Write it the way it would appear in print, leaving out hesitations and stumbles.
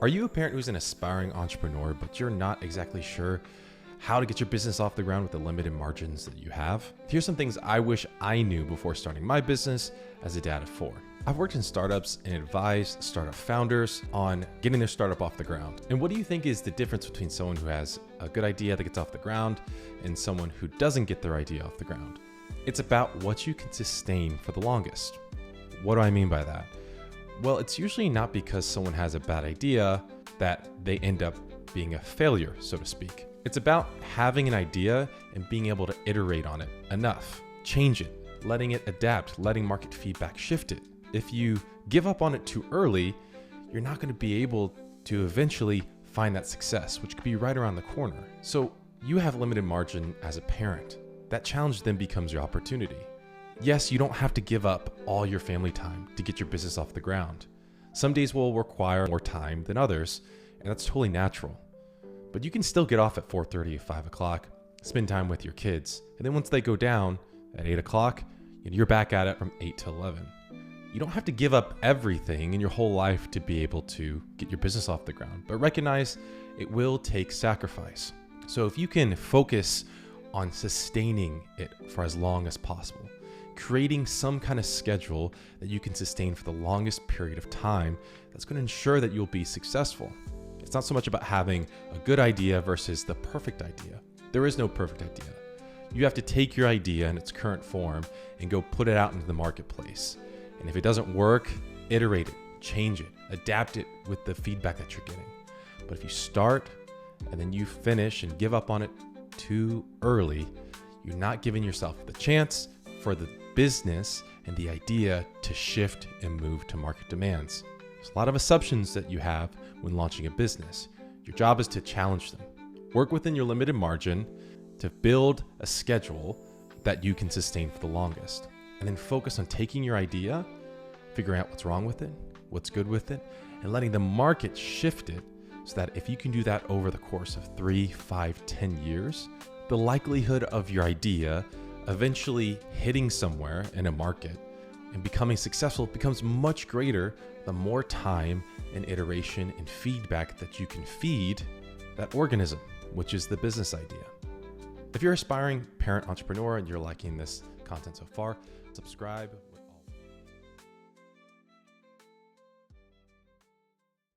Are you a parent who's an aspiring entrepreneur, but you're not exactly sure how to get your business off the ground with the limited margins that you have? Here's some things I wish I knew before starting my business as a dad of 4. I've worked in startups and advised startup founders on getting their startup off the ground. And what do you think is the difference between someone who has a good idea that gets off the ground and someone who doesn't get their idea off the ground? It's about what you can sustain for the longest. What do I mean by that? Well, it's usually not because someone has a bad idea that they end up being a failure, so to speak. It's about having an idea and being able to iterate on it enough, change it, letting it adapt, letting market feedback shift it. If you give up on it too early, you're not going to be able to eventually find that success, which could be right around the corner. So you have limited margin as a parent. That challenge then becomes your opportunity. Yes, you don't have to give up all your family time to get your business off the ground. Some days will require more time than others, and that's totally natural. But you can still get off at 4:30 or 5 o'clock, spend time with your kids, and then once they go down at 8 o'clock, you're back at it from 8 to 11. You don't have to give up everything in your whole life to be able to get your business off the ground, but recognize it will take sacrifice. So if you can focus on sustaining it for as long as possible, creating some kind of schedule that you can sustain for the longest period of time, that's going to ensure that you'll be successful. It's not so much about having a good idea versus the perfect idea. There is no perfect idea. You have to take your idea in its current form and go put it out into the marketplace. And if it doesn't work, iterate it, change it, adapt it with the feedback that you're getting. But if you start and then you finish and give up on it too early, you're not giving yourself the chance for the business and the idea to shift and move to market demands. There's a lot of assumptions that you have when launching a business. Your job is to challenge them. Work within your limited margin to build a schedule that you can sustain for the longest. And then focus on taking your idea, figuring out what's wrong with it, what's good with it, and letting the market shift it so that if you can do that over the course of 3, 5, 10 years, the likelihood of your idea eventually hitting somewhere in a market and becoming successful becomes much greater the more time and iteration and feedback that you can feed that organism, which is the business idea. If you're an aspiring parent entrepreneur and you're liking this content so far, subscribe,